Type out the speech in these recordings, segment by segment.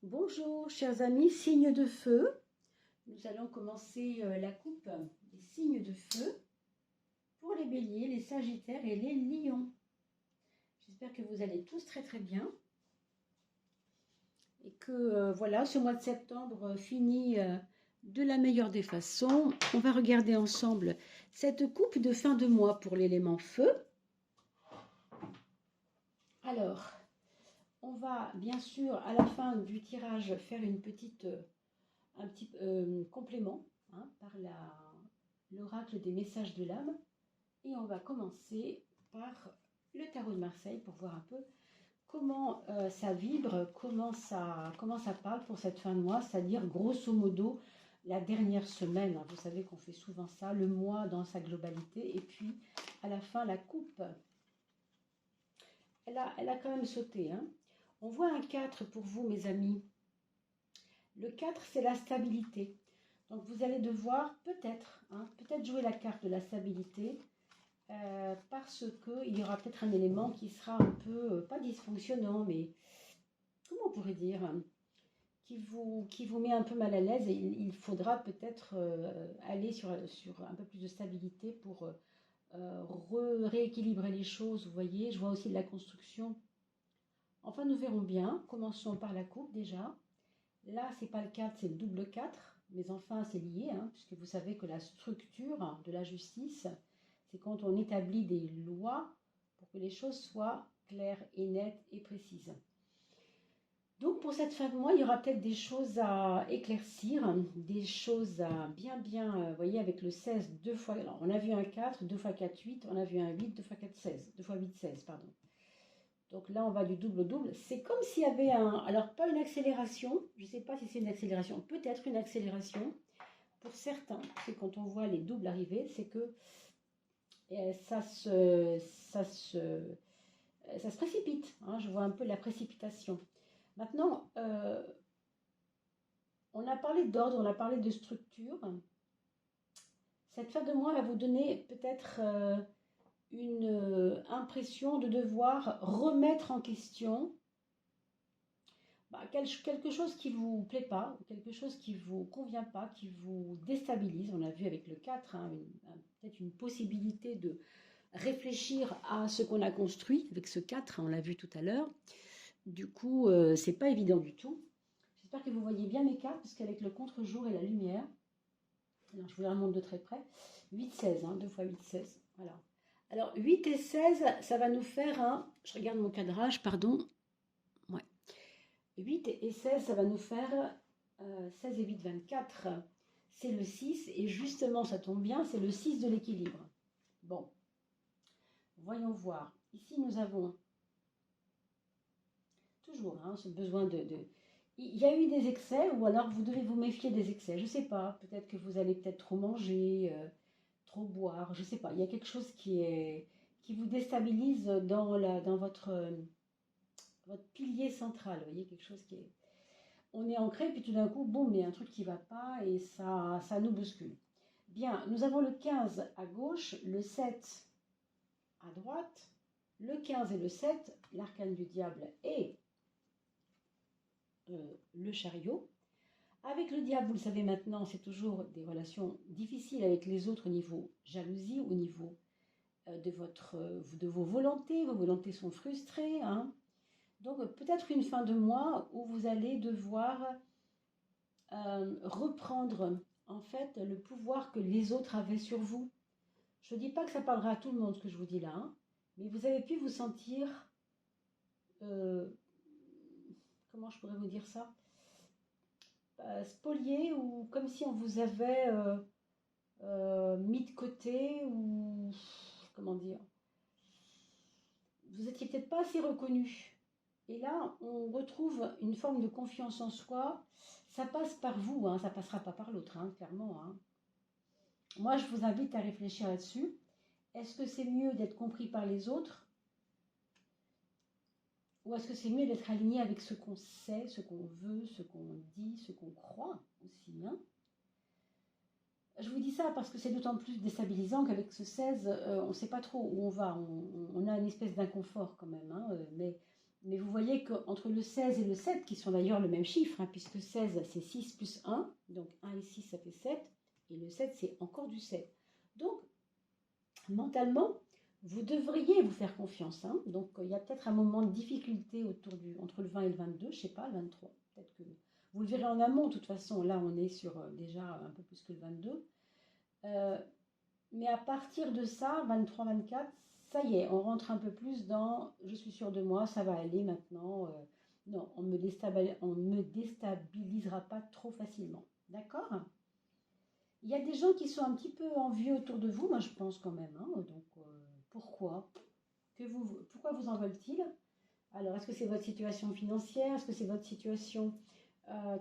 Bonjour chers amis, signes de feu. Nous allons commencer la coupe des signes de feu pour les béliers, les sagittaires et les lions. J'espère que vous allez tous très bien et que voilà, ce mois de septembre finit de la meilleure des façons. On va regarder ensemble cette coupe de fin de mois pour l'élément feu. Alors, on va bien sûr à la fin du tirage faire un petit complément par l'oracle des messages de l'âme. Et on va commencer par le tarot de Marseille pour voir un peu comment ça vibre, comment ça parle pour cette fin de mois, c'est-à-dire grosso modo la dernière semaine. Vous savez qu'on fait souvent ça, le mois dans sa globalité, et puis à la fin la coupe. Elle a quand même sauté. On voit un 4 pour vous, mes amis. Le 4, c'est la stabilité. Donc vous allez devoir peut-être jouer la carte de la stabilité parce qu'il y aura peut-être un élément qui sera un peu, pas dysfonctionnant, mais comment on pourrait dire, qui vous met un peu mal à l'aise et il faudra peut-être aller sur un peu plus de stabilité pour rééquilibrer les choses, vous voyez. Je vois aussi de la construction. Enfin, nous verrons bien. Commençons par la coupe déjà. Là, c'est pas le 4, c'est le double 4, mais enfin, c'est lié, puisque vous savez que la structure de la justice, c'est quand on établit des lois pour que les choses soient claires et nettes et précises. Donc, pour cette fin de mois, il y aura peut-être des choses à éclaircir, des choses à bien, vous voyez, avec le 16, deux fois, alors, on a vu un 4, 2 fois 4, 8, on a vu un 8, 2 fois 4, 16, 2 fois 8, 16, pardon. Donc là, on va du double-double. C'est comme s'il y avait alors pas une accélération, je ne sais pas si c'est une accélération, peut-être une accélération. Pour certains, c'est quand on voit les doubles arriver, c'est que ça se précipite. Je vois un peu la précipitation. Maintenant, on a parlé d'ordre, on a parlé de structure. Cette fin de mois va vous donner peut-être une impression de devoir remettre en question quelque chose qui ne vous plaît pas, quelque chose qui ne vous convient pas, qui vous déstabilise. On a vu avec le 4, peut-être une possibilité de réfléchir à ce qu'on a construit avec ce 4, on l'a vu tout à l'heure. Du coup, c'est pas évident du tout. J'espère que vous voyez bien mes cartes, parce qu'avec le contre-jour et la lumière, alors je vous la remonte de très près, 8, 16, 2 fois 8, 16, voilà. Alors 8 et 16, ça va nous faire je regarde mon cadrage, pardon, 8 et 16, ça va nous faire 16 et 8, 24. C'est le 6 et justement, ça tombe bien, c'est le 6 de l'équilibre. Bon, voyons voir. Ici, nous avons toujours ce besoin de... Il y a eu des excès ou alors vous devez vous méfier des excès. Je ne sais pas, peut-être que vous allez peut-être trop manger, trop boire, je ne sais pas. Il y a quelque chose qui vous déstabilise dans votre pilier central. Vous voyez, quelque chose qui est... On est ancré, puis tout d'un coup, boum, il y a un truc qui ne va pas et ça nous bouscule. Bien, nous avons le 15 à gauche, le 7 à droite, le 15 et le 7, l'arcane du diable et le chariot. Avec le diable, vous le savez maintenant, c'est toujours des relations difficiles avec les autres au niveau jalousie, au niveau de vos volontés sont frustrées. Donc peut-être une fin de mois où vous allez devoir reprendre en fait le pouvoir que les autres avaient sur vous. Je ne dis pas que ça parlera à tout le monde ce que je vous dis là, mais vous avez pu vous sentir, comment je pourrais vous dire ça, spolié ou comme si on vous avait mis de côté ou comment dire, vous n'étiez peut-être pas assez reconnu. Et là, on retrouve une forme de confiance en soi. Ça passe par vous, ça ne passera pas par l'autre, clairement. Moi, je vous invite à réfléchir là-dessus. Est-ce que c'est mieux d'être compris par les autres ou est-ce que c'est mieux d'être aligné avec ce qu'on sait, ce qu'on veut, ce qu'on dit, ce qu'on croit aussi Je vous dis ça parce que c'est d'autant plus déstabilisant qu'avec ce 16, on ne sait pas trop où on va. On a une espèce d'inconfort quand même. Mais Mais vous voyez qu'entre le 16 et le 7, qui sont d'ailleurs le même chiffre, hein, puisque 16 c'est 6 plus 1, donc 1 et 6 ça fait 7, et le 7 c'est encore du 7. Donc, mentalement, vous devriez vous faire confiance. Hein. Donc, il y a peut-être un moment de difficulté entre le 20 et le 22, je ne sais pas, le 23. Peut-être que vous le verrez en amont, de toute façon. Là, on est sur déjà un peu plus que le 22. Mais à partir de ça, 23, 24, ça y est, on rentre un peu plus dans « je suis sûre de moi, ça va aller maintenant ». Non, on ne me déstabilisera pas trop facilement. D'accord? Il y a des gens qui sont un petit peu envieux autour de vous, moi je pense quand même. Hein, donc pourquoi? Pourquoi vous en veulent-ils? Alors, est-ce que c'est votre situation financière? Est-ce que c'est votre situation,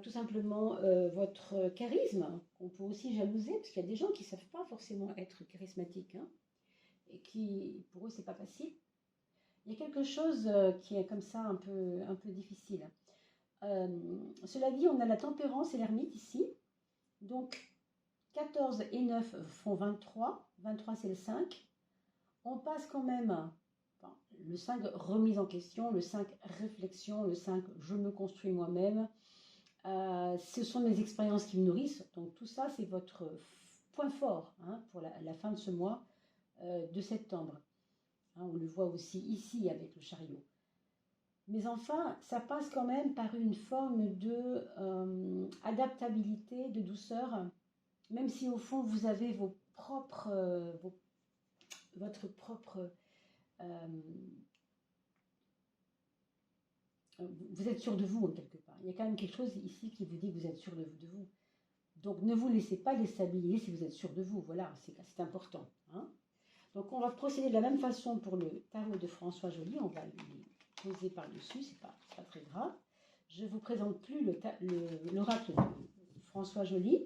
tout simplement, votre charisme? On peut aussi jalouser, parce qu'il y a des gens qui ne savent pas forcément être charismatiques, hein, et qui, pour eux, c'est pas facile. Il y a quelque chose qui est comme ça un peu difficile. Cela dit, on a la tempérance et l'ermite ici. Donc, 14 et 9 font 23. 23, c'est le 5. On passe quand même, enfin, le 5 remise en question, le 5 réflexion, le 5 je me construis moi-même. Ce sont mes expériences qui me nourrissent. Donc tout ça, c'est votre point fort, hein, pour la fin de ce mois de septembre. Hein, on le voit aussi ici avec le chariot. Mais enfin, ça passe quand même par une forme de adaptabilité, de douceur, même si au fond vous avez votre propre vous êtes sûr de vous, en quelque part. Il y a quand même quelque chose ici qui vous dit que vous êtes sûr de vous. Donc ne vous laissez pas déstabiliser si vous êtes sûr de vous. Voilà, c'est important. Hein. Donc on va procéder de la même façon pour le tarot de François Joly. On va lui poser par-dessus, c'est pas très grave. Je ne vous présente plus l'oracle de François Joly.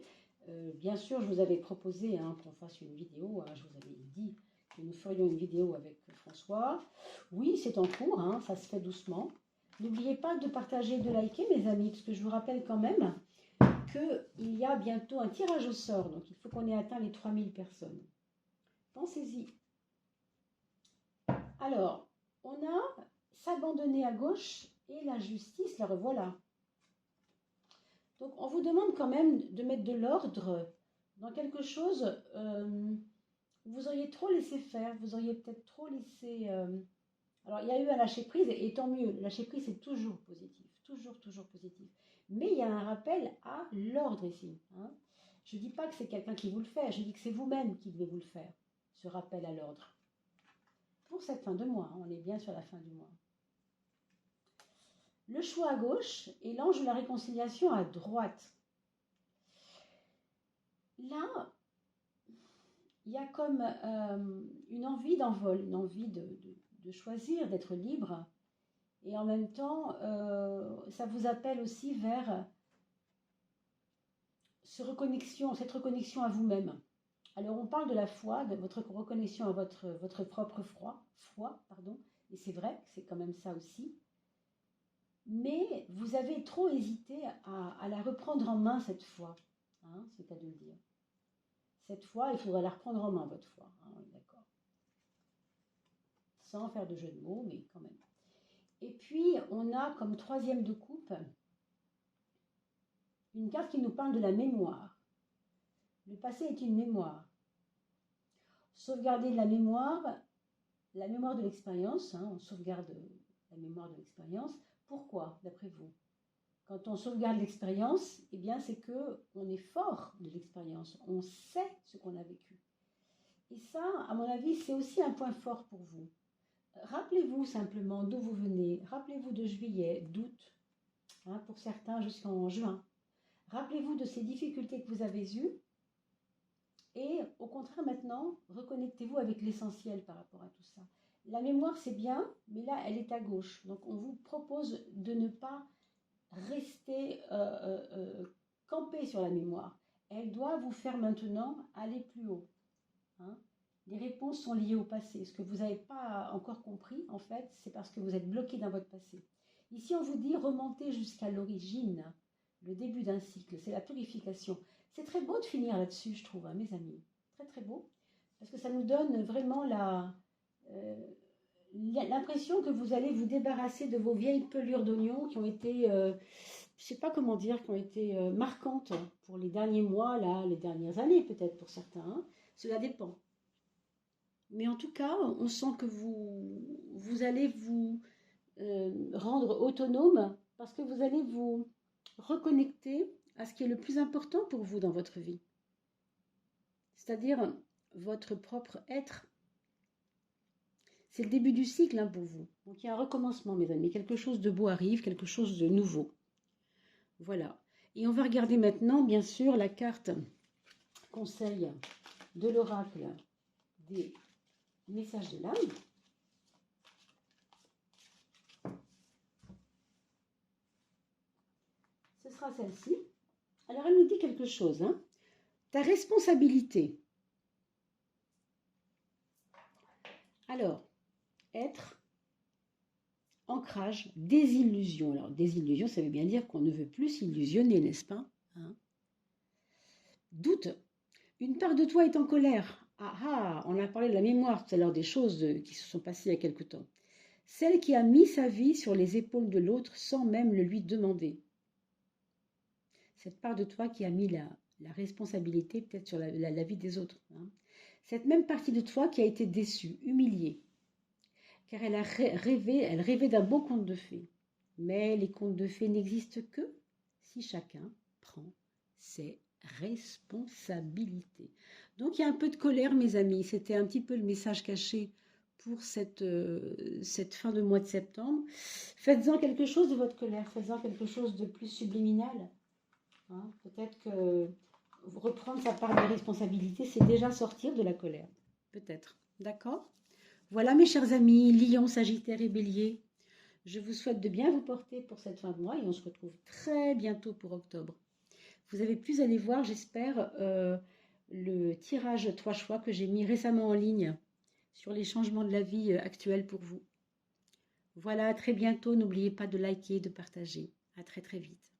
Bien sûr, je vous avais proposé, hein, qu'on fasse une vidéo. Hein, je vous avais dit que nous ferions une vidéo avec François. Oui, c'est en cours, hein, ça se fait doucement. N'oubliez pas de partager et de liker, mes amis, parce que je vous rappelle quand même qu'il y a bientôt un tirage au sort. Donc, il faut qu'on ait atteint les 3000 personnes. Pensez-y. Alors, on a s'abandonner à gauche et la justice, la revoilà. Donc, on vous demande quand même de mettre de l'ordre dans quelque chose vous auriez trop laissé faire, vous auriez peut-être trop laissé... Alors, il y a eu un lâcher-prise, et tant mieux. Le lâcher-prise, c'est toujours positif, toujours positif. Mais il y a un rappel à l'ordre ici. Hein. Je ne dis pas que c'est quelqu'un qui vous le fait, je dis que c'est vous-même qui devez vous le faire, ce rappel à l'ordre. Pour cette fin de mois, hein, on est bien sur la fin du mois. Le choix à gauche et l'ange de la réconciliation à droite. Là, il y a comme une envie d'envol, une envie de choisir, d'être libre. Et en même temps, ça vous appelle aussi vers cette reconnexion à vous-même. Alors, on parle de la foi, de votre reconnexion à votre propre foi, et c'est vrai, c'est quand même ça aussi. Mais vous avez trop hésité à la reprendre en main, cette foi, hein, c'est à de le dire. Cette foi, il faudra la reprendre en main, votre foi, hein, d'accord. Sans faire de jeu de mots, mais quand même. Et puis, on a comme troisième de coupe une carte qui nous parle de la mémoire. Le passé est une mémoire. Sauvegarder la mémoire de l'expérience, hein, on sauvegarde la mémoire de l'expérience. Pourquoi, d'après vous? Quand on sauvegarde l'expérience, eh bien, c'est qu'on est fort de l'expérience. On sait ce qu'on a vécu. Et ça, à mon avis, c'est aussi un point fort pour vous. Rappelez-vous simplement d'où vous venez. Rappelez-vous de juillet, d'août, hein, pour certains jusqu'en juin. Rappelez-vous de ces difficultés que vous avez eues. Et au contraire, maintenant, reconnectez-vous avec l'essentiel par rapport à tout ça. La mémoire, c'est bien, mais là, elle est à gauche. Donc, on vous propose de ne pas rester campé sur la mémoire. Elle doit vous faire maintenant aller plus haut. Hein. Les réponses sont liées au passé. Ce que vous n'avez pas encore compris, en fait, c'est parce que vous êtes bloqué dans votre passé. Ici, on vous dit remonter jusqu'à l'origine, le début d'un cycle, c'est la purification. C'est très beau de finir là-dessus, je trouve, hein, mes amis. Très, très beau. Parce que ça nous donne vraiment l'impression que vous allez vous débarrasser de vos vieilles pelures d'oignons qui ont été, je sais pas comment dire, qui ont été marquantes pour les derniers mois, là, les dernières années peut-être pour certains, hein. Cela dépend. Mais en tout cas, on sent que vous allez vous rendre autonome parce que vous allez vous reconnecter à ce qui est le plus important pour vous dans votre vie, c'est-à-dire votre propre être. C'est le début du cycle hein, pour vous. Donc il y a un recommencement, mes amis. Quelque chose de beau arrive, quelque chose de nouveau. Voilà. Et on va regarder maintenant, bien sûr, la carte conseil de l'oracle des messages de l'âme. Ce sera celle-ci. Alors elle nous dit quelque chose. Hein. Ta responsabilité. Alors, être, ancrage, désillusion. Alors, désillusion, ça veut bien dire qu'on ne veut plus s'illusionner, n'est-ce pas hein? Doute. Une part de toi est en colère. Ah ah, on a parlé de la mémoire tout à l'heure, des choses qui se sont passées il y a quelque temps. Celle qui a mis sa vie sur les épaules de l'autre sans même le lui demander. Cette part de toi qui a mis la responsabilité peut-être sur la vie des autres. Hein. Cette même partie de toi qui a été déçue, humiliée. Car elle a rêvé, elle rêvait d'un beau conte de fées. Mais les contes de fées n'existent que si chacun prend ses responsabilités. Donc il y a un peu de colère, mes amis. C'était un petit peu le message caché pour cette fin de mois de septembre. Faites-en quelque chose de votre colère, faites-en quelque chose de plus subliminal. Hein, peut-être que reprendre sa part de responsabilité, c'est déjà sortir de la colère. Peut-être. D'accord ? Voilà mes chers amis, Lion, Sagittaire et Bélier. Je vous souhaite de bien vous porter pour cette fin de mois et on se retrouve très bientôt pour octobre. Vous avez pu aller voir, j'espère, le tirage 3 choix que j'ai mis récemment en ligne sur les changements de la vie actuelle pour vous. Voilà, à très bientôt. N'oubliez pas de liker et de partager. À très très vite.